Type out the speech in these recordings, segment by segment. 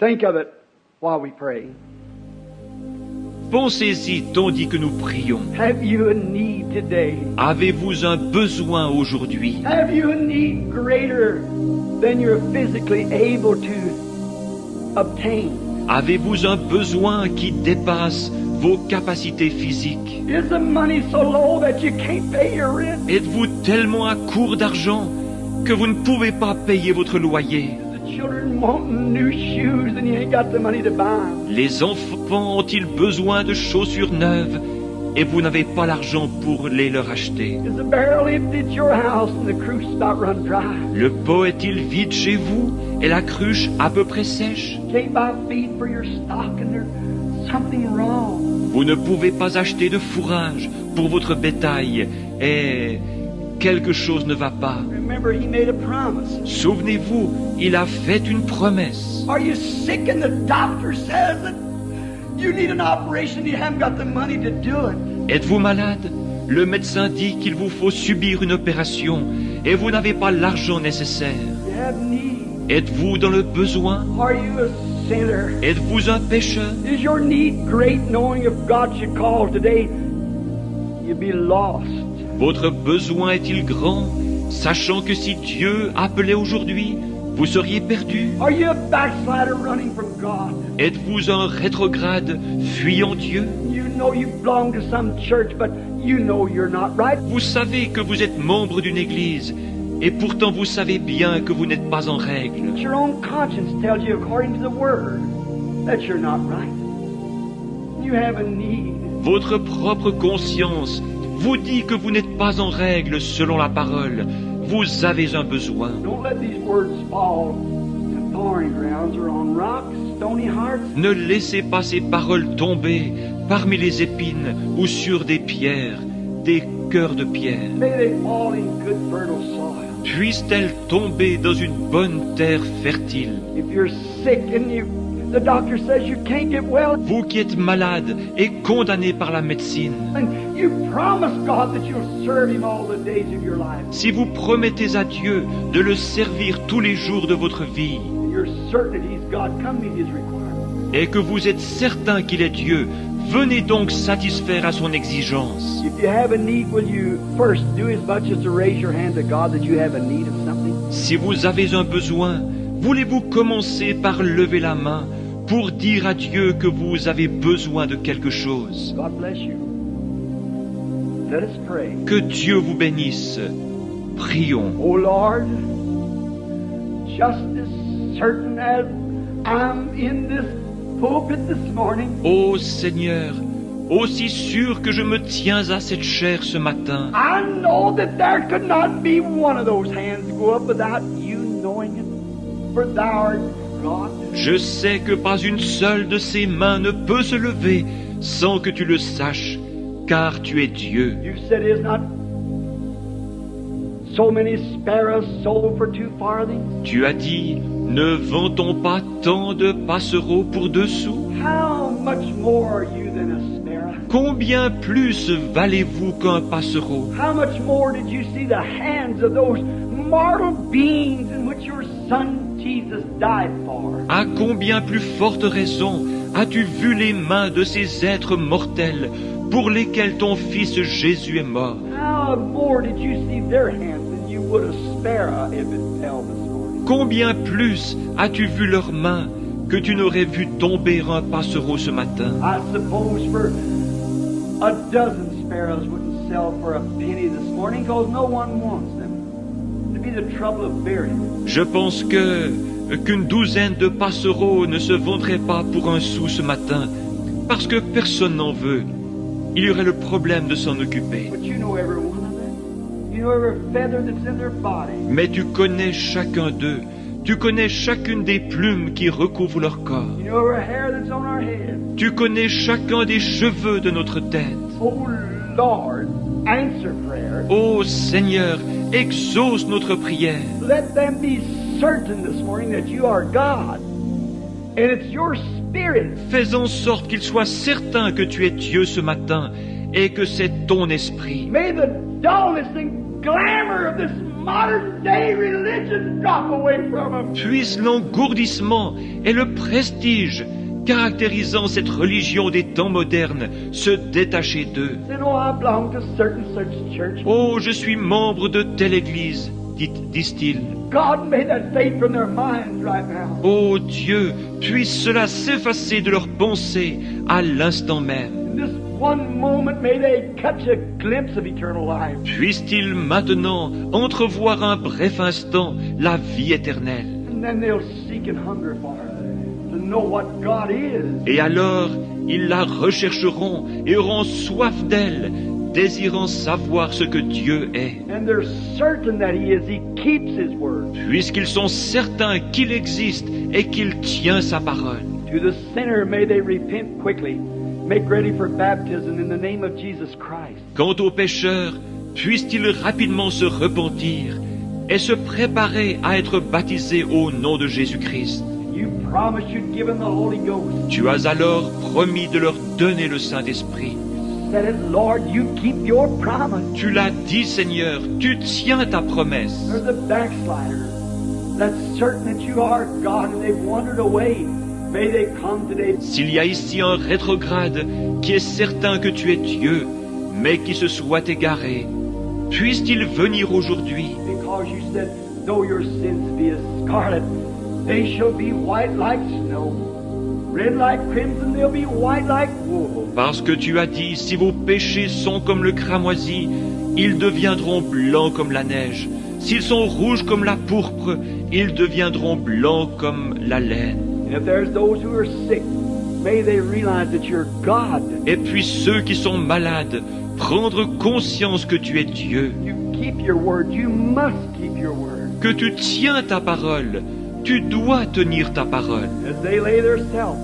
Think of it while we pray. Pensez-y tandis que nous prions. Have you a need today? Avez-vous un besoin aujourd'hui? Have you a need greater than you're physically able to obtain? Avez-vous un besoin qui dépasse vos capacités physiques? Is the money so low that you can't pay your rent? Êtes-vous tellement à court d'argent que vous ne pouvez pas payer votre loyer? The children wanting new shoes and you ain't got the money to buy them. Les enfants ont-ils besoin de chaussures neuves et vous n'avez pas l'argent pour les leur acheter? Is the barrel empty at your house and the cruise about run dry? Le pot est-il vide chez vous et la cruche à peu près sèche? Can't buy feed for your stock and there's something wrong. Vous ne pouvez pas acheter de fourrage pour votre bétail et quelque chose ne va pas. Remember, he made a promise. Souvenez-vous, il a fait une promesse. Are you sick and the doctor says that you need an operation, you haven't got the money to do it? Êtes-vous malade? Le médecin dit qu'il vous faut subir une opération et vous n'avez pas l'argent nécessaire. You have need. Êtes-vous dans le besoin? Are you a sinner? Êtes-vous un pécheur? Is your need great knowing if God should call today, you'd be lost? Votre besoin est-il grand, sachant que si Dieu appelait aujourd'hui, vous seriez perdu? Are you a backslider running from God? Êtes-vous un rétrograde fuyant Dieu? You know you belong to some church, but you know you're not right. Vous savez que vous êtes membre d'une église, et pourtant vous savez bien que vous n'êtes pas en règle. Your own conscience tells you, according to the Word, that you're not right. You have a need. Votre propre conscience vous dit que vous n'êtes pas en règle selon la parole. Vous avez un besoin. Don't let these words fall in thorny grounds or on rocks, stony hearts. Ne laissez pas ces paroles tomber parmi les épines ou sur des pierres, des cœurs de pierre. May they fall in good fertile soil. Puissent-elles tomber dans une bonne terre fertile? If you're sick and the doctor says you can't get well, Vous qui êtes malade et condamné par la médecine, and you promise God that you'll serve Him all the days of your life, si vous promettez à Dieu de le servir tous les jours de votre vie, and you're certain that He's God, come meet His requirements. et que vous êtes certain qu'il est Dieu, venez donc satisfaire à son exigence. If you have a need, will you first do as much as to raise your hand to God that you have a need of something? Si vous avez un besoin, voulez-vous commencer par lever la main pour dire à Dieu que vous avez besoin de quelque chose? God bless you. Let us pray. Que Dieu vous bénisse. Prions. Oh Lord, just as certain as I'm in this pulpit this morning, Ô Seigneur, aussi sûr que je me tiens à cette chair ce matin, I know that there could not be one of those hands go up without you knowing it, for thou art God. je sais que pas une seule de ces mains ne peut se lever sans que tu le saches, car tu es Dieu. You said is not so many sparrows sold for 2 farthings? Tu as dit, ne vend-on pas tant de passereaux pour 2 sous? How much more are you than a sparrow? Combien plus valez-vous qu'un passereau? How much more did you see the hands of those mortal beings in which your Son Jesus died for? À combien plus forte raison as-tu vu les mains de ces êtres mortels pour lesquels ton Fils Jésus est mort? How more did you see their hands than you would a sparrow if it fell this morning? Combien plus as-tu vu leurs mains que tu n'aurais vu tomber un passereau ce matin? I suppose for a dozen sparrows wouldn't sell for a penny this morning because no one wants them. It'd be the trouble of burying them. Je pense qu'une douzaine de passereaux ne se vendraient pas pour 1 sou ce matin, parce que personne n'en veut. Il y aurait le problème de s'en occuper. But you know every one of them. You know every feather that's in their body. Mais tu connais chacun d'eux. Tu connais chacune des plumes qui recouvrent leur corps. You know every hair that's on our head. Tu connais chacun des cheveux de notre tête. Oh Lord, answer prayer. Ô Seigneur, exauce notre prière. Let them be certain this morning that you are God. And it's your Spirit. Fais en sorte qu'ils soient certains que tu es Dieu ce matin et que c'est ton esprit. May the dullness and glamour of this modern day religion drop away from them. Puisse l'engourdissement et le prestige caractérisant cette religion des temps modernes se détacher d'eux. Say, no, I belong to certain such church. Oh, je suis membre de telle église, disent-ils. God made that faith from their minds right now. Oh Dieu, puisse cela s'effacer de leurs pensées à l'instant même. In this one moment, may they catch a glimpse of eternal life. Puisse-t-il maintenant entrevoir un bref instant la vie éternelle. And then they'll seek and hunger for it, to know what God is. Et alors, ils la rechercheront et auront soif d'elle, désirant savoir ce que Dieu est. And they're certain that He is. He keeps His word. Puisqu'ils sont certains qu'il existe et qu'il tient sa parole. To the sinner, may they repent quickly. Make ready for baptism in the name of Jesus Christ. Quant aux pécheurs, puissent-ils rapidement se repentir et se préparer à être baptisés au nom de Jésus-Christ. You promised you'd give them the Holy Ghost. Tu as alors promis de leur donner le Saint-Esprit. Said it, Lord, you keep your promise. Tu l'as dit, Seigneur, tu tiens ta promesse. There's a backslider that's certain that you are God and they've wandered away. May they come today. S'il y a ici un rétrograde qui est certain que tu es Dieu, mais qui se soit égaré, puisse-t-il venir aujourd'hui, Because you said, though your sins be as scarlet, they shall be white like snow. Red like crimson, they'll be white like wool. parce que tu as dit, si vos péchés sont comme le cramoisi, ils deviendront blancs comme la neige. S'ils sont rouges comme la pourpre, ils deviendront blancs comme la laine. And if there's those who are sick, may they realize that you're God. Et puis ceux qui sont malades, prendre conscience que tu es Dieu, You keep your word. You must keep your word. que tu tiens ta parole, tu dois tenir ta parole. As they lay their self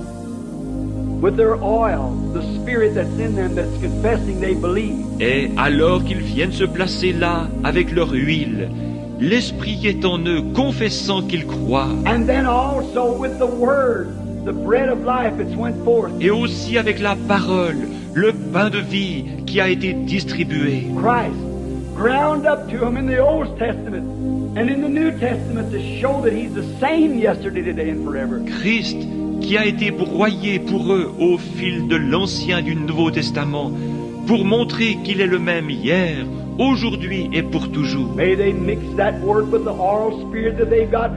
with their oil, the spirit that's in them that's confessing they believe. Et alors qu'ils viennent se placer là avec leur huile, l'Esprit est en eux, confessant qu'ils croient, And then also with the word, the bread of life that's went forth. et aussi avec la parole, le pain de vie qui a été distribué. Christ ground up to them in the Old Testament and in the New Testament to show that He's the same yesterday, today, and forever. Christ qui a été broyé pour eux au fil de l'Ancien et du Nouveau Testament, pour montrer qu'il est le même hier, aujourd'hui et pour toujours. May they mix that word with the oral spirit that they've got,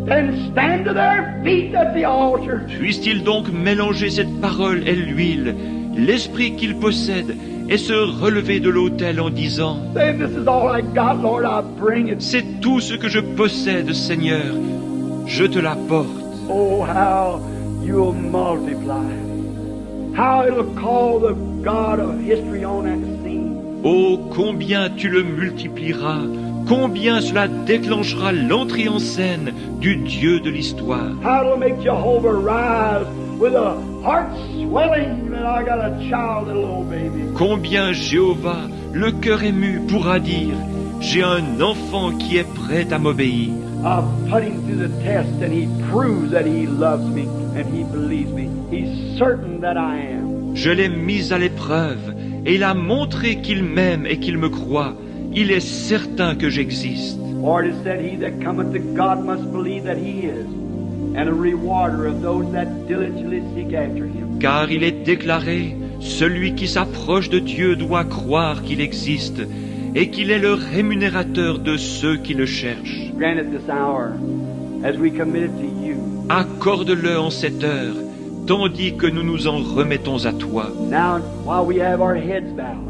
then stand to their feet at the altar. Puisse-t-il donc mélanger cette parole et l'huile, l'esprit qu'ils possèdent, et se relever de l'autel en disant, Say, this is all I got, Lord, I bring it. c'est tout ce que je possède, Seigneur, je te l'apporte. Oh, how you'll multiply. How it'll call the God of history on that scene. Oh, combien tu le multiplieras, combien cela déclenchera l'entrée en scène du Dieu de l'histoire. How it'll make Jehovah rise with a heart swelling that I got a child, a little baby. Combien Jéhovah, le cœur ému, pourra dire, j'ai un enfant qui est prêt à m'obéir. I've put him through the test and he proves that he loves me and he believes me. He's certain that I am. Je l'ai mis à l'épreuve, et il a montré qu'il m'aime et qu'il me croit. Il est certain que j'existe. For it is said, he that cometh to God must believe that he is, and a rewarder of those that diligently seek after him. Car il est déclaré, celui qui s'approche de Dieu doit croire qu'il existe, et qu'il est le rémunérateur de ceux qui le cherchent. Grant it this hour as we commit it to you. Accorde-le en cette heure, tandis que nous nous en remettons à toi. Now, while we have our heads bowed,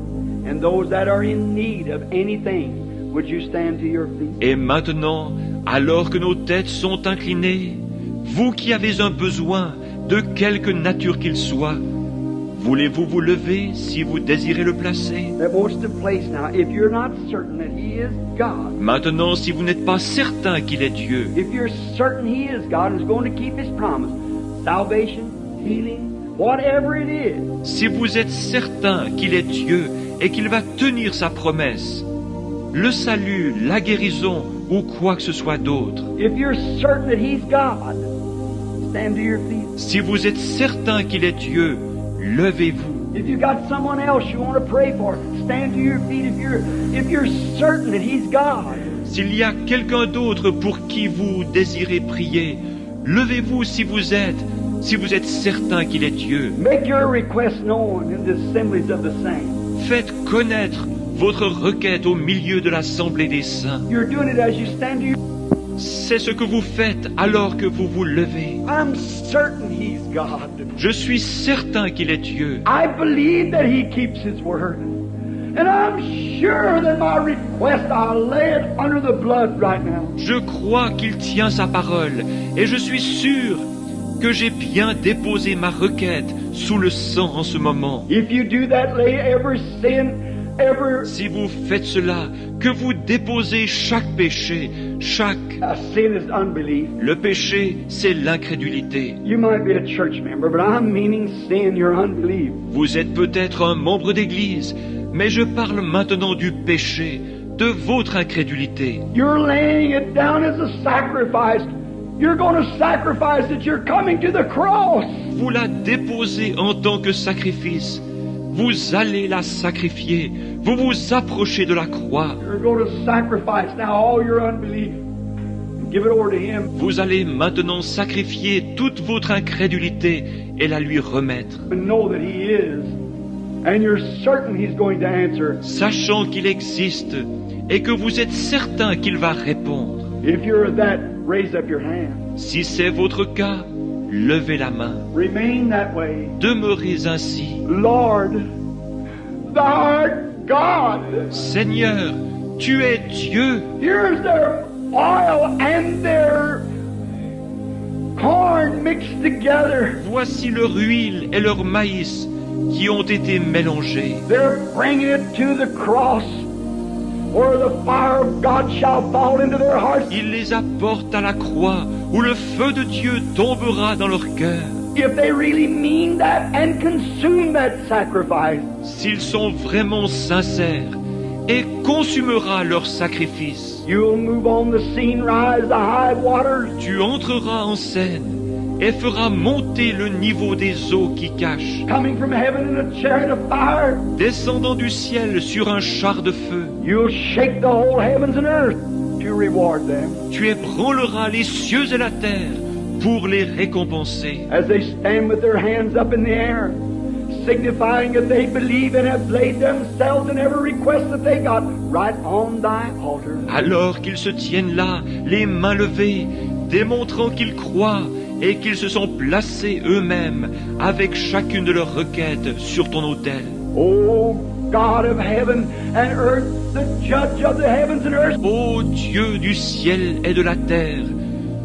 and those that are in need of anything, would you stand to your feet? Et maintenant, alors que nos têtes sont inclinées, vous qui avez un besoin, de quelque nature qu'il soit, voulez-vous vous lever si vous désirez le placer? That wants to place now. If you're not certain that He is God, Maintenant, si vous n'êtes pas certain qu'il est Dieu, if you're certain He is God and is going to keep His promise, salvation, healing, whatever it is, si vous êtes certain qu'il est Dieu et qu'il va tenir sa promesse, le salut, la guérison ou quoi que ce soit d'autre, if you're certain that He's God, stand to your feet. si vous êtes certain qu'il est Dieu, levez-vous. If you got someone else you want to pray for, stand to your feet. If you're certain that He's God, S'il y a quelqu'un d'autre pour qui vous désirez prier, levez-vous si vous êtes certain qu'il est Dieu. Make your request known in the assemblies of the saints. Faites connaître votre requête au milieu de l'assemblée des saints. You're doing it as you stand to your... C'est ce que vous faites alors que vous vous levez. I'm certain He's God. Je suis certain qu'il est Dieu. I believe that He keeps His word. And I'm sure that my request, I'll lay it under the blood right now. Je crois qu'il tient sa parole et je suis sûr que j'ai bien déposé ma requête sous le sang en ce moment. If you do that, lay every sin, Si vous faites cela, que vous déposez chaque péché, sin is unbelief. Le péché, c'est l'incrédulité. You might be a church member, but I'm meaning sin, your unbelief. Vous êtes peut-être un membre d'église, mais je parle maintenant du péché, de votre incrédulité. You're laying it down as a sacrifice. You're going to sacrifice it. You're coming to the cross. Vous la déposez en tant que sacrifice. Vous allez la sacrifier. Vous vous approchez de la croix. You're going to sacrifice now all your unbelief. Give it over to Him. Vous allez maintenant sacrifier toute votre incrédulité et la lui remettre. And know that He is. And you're certain He's going to answer. Sachant qu'il existe et que vous êtes certain qu'il va répondre. If you're that, raise up your hand. Si c'est votre cas, levez la main. Remain that way. Demeurez ainsi. Lord, Thou art God. Seigneur, tu es Dieu. Here's their oil and their corn mixed together. Voici leur huile et leur maïs qui ont été mélangés. They're bringing it to the cross, where the fire of God shall fall into their hearts. Ils les apportent à la croix, où le feu de Dieu tombera dans leur cœur. If they really mean that and consume that sacrifice, S'ils sont vraiment sincères, et consumera leur sacrifice. you'll move on the scene, rise the high waters. Tu entreras en scène et feras monter le niveau des eaux qui cachent, Coming from heaven in a chariot of fire, descendant du ciel sur un char de feu. you'll shake the whole heavens and earth to reward them. Tu ébranleras les cieux et la terre pour les récompenser. As they stand with their hands up in the air, signifying that they believe and have laid themselves and every request that they got right on thy altar. Alors qu'ils se tiennent là, les mains levées, démontrant qu'ils croient et qu'ils se sont placés eux-mêmes avec chacune de leurs requêtes sur ton autel. O God of heaven and earth, the judge of the heavens and earth, Ô Dieu du ciel et de la terre,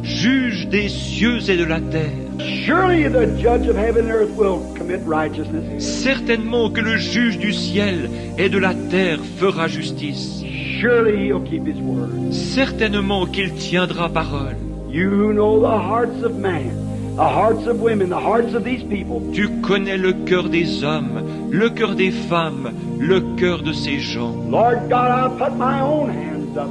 juge des cieux et de la terre, surely the judge of heaven and earth will commit righteousness. certainement que le juge du ciel et de la terre fera justice. Surely He'll keep His word. Certainement qu'il tiendra parole. You know the hearts of man, the hearts of women, the hearts of these people. Tu connais le cœur des hommes, le cœur des femmes, le cœur de ces gens. Lord God, I'll put my own hands up,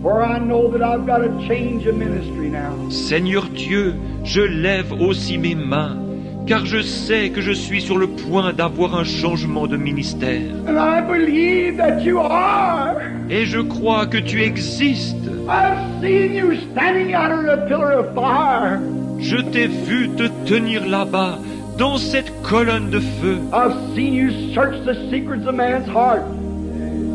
for I know that I've got to change a ministry now. Seigneur Dieu, je lève aussi mes mains, car je sais que je suis sur le point d'avoir un changement de ministère. And I believe that you are. Et je crois que tu existes. I've seen you standing under a pillar of fire. Je t'ai vu te tenir là-bas, dans cette colonne de feu. I've seen you search the secrets of man's heart.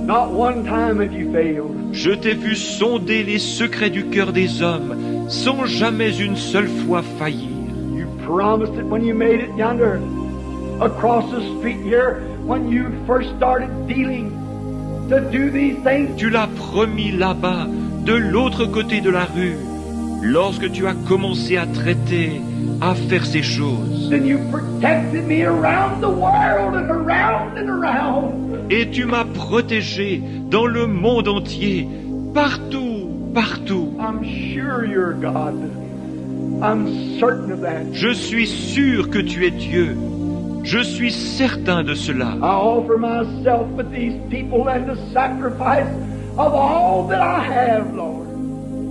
Not one time have you failed. Je t'ai vu sonder les secrets du cœur des hommes, sans jamais une seule fois faillir. You promised it when you made it yonder, across the street here, when you first started dealing, to do these things. Tu l'as promis là-bas, de l'autre côté de la rue, lorsque tu as commencé à traiter, à faire ces choses. Then you protected me around the world and around and around. Et tu m'as protégé dans le monde entier, partout, partout. I'm sure you're God. I'm certain of that. Je suis sûr que tu es Dieu. Je suis certain de cela. I offer myself with these people and the sacrifice of all that I have, Lord,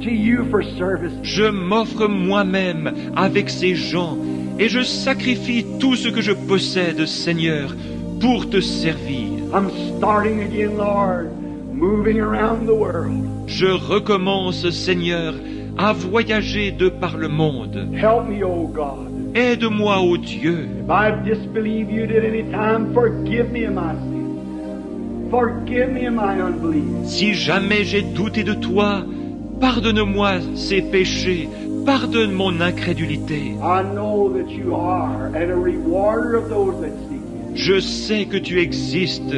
to you for service. Je m'offre moi-même avec ces gens et je sacrifie tout ce que je possède, Seigneur, pour te servir. I'm starting again, Lord. moving around the world. Je recommence, Seigneur, à voyager de par le monde. Help me, O God. Aide-moi, ô Dieu. If I disbelieve you at any time, forgive me of my sin. Forgive me of my unbelief. Si jamais j'ai douté de toi, pardonne-moi ces péchés, pardonne mon incrédulité. I know that you are and a rewarder of those that seek you. Je sais que tu existes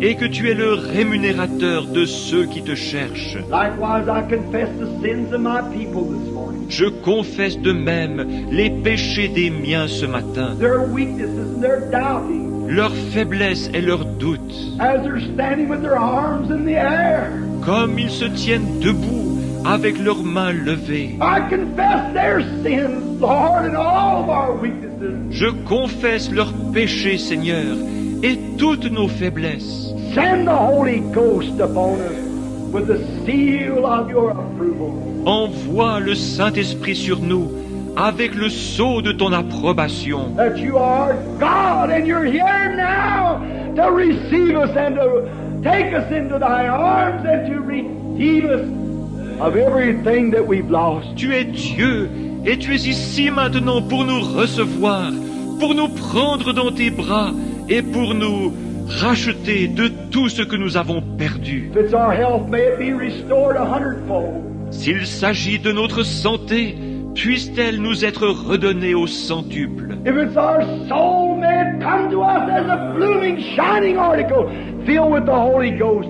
et que tu es le rémunérateur de ceux qui te cherchent. Likewise, I confess the sins of my people this morning. Je confesse de même les péchés des miens ce matin, Their weaknesses and their doubting, leur faiblesse et leurs doutes. as they're standing with their arms in the air. Comme ils se tiennent debout avec leurs mains levées. I confess their sins, Lord, and all of our weaknesses. Je confesse leurs péchés, Seigneur, et toutes nos faiblesses. Send the Holy Ghost upon us with the seal of your approval. Envoie le Saint-Esprit sur nous avec le sceau de ton approbation. That you are God and you're here now to receive us and to take us into thy arms and to redeem us of everything that we've lost. Tu es Dieu et tu es ici maintenant pour nous recevoir, pour nous prendre dans tes bras et pour nous racheter de tout ce que nous avons perdu. If it's our health, may it be restored 100-fold. S'il s'agit de notre santé, puisse-t-elle nous être redonnée au centuple. If it's our soul, may it come to us as a blooming, shining article filled with the Holy Ghost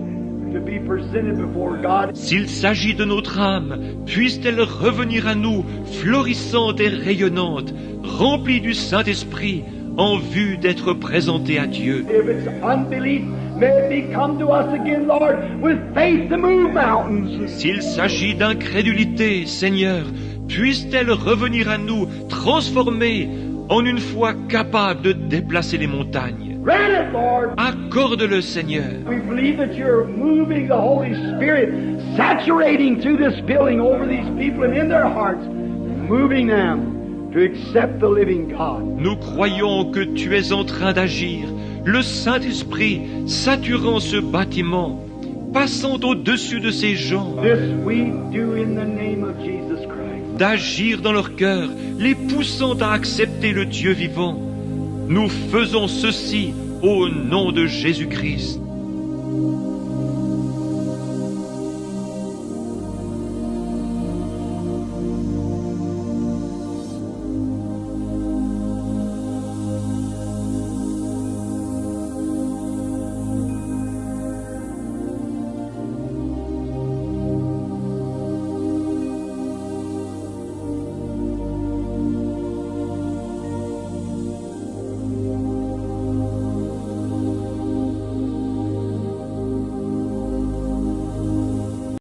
to be presented before God. S'il s'agit de notre âme, puisse-t-elle revenir à nous, florissante et rayonnante, remplie du Saint-Esprit, en vue d'être présentée à Dieu. If it's unbelief, may it be come to us again, Lord, with faith to move mountains. S'il s'agit d'incrédulité, Seigneur, puisse-t-elle revenir à nous, transformée, en une foi capable de déplacer les montagnes. Grant it, Lord. Accorde-le, Seigneur. We believe that you're moving the Holy Spirit, saturating through this building over these people and in their hearts, moving them to accept the living God. Nous croyons que tu es en train d'agir, le Saint-Esprit saturant ce bâtiment, passant au-dessus de ces gens, This we do in the name of Jesus Christ. d'agir dans leur cœur, les poussant à accepter le Dieu vivant. Nous faisons ceci au nom de Jésus-Christ.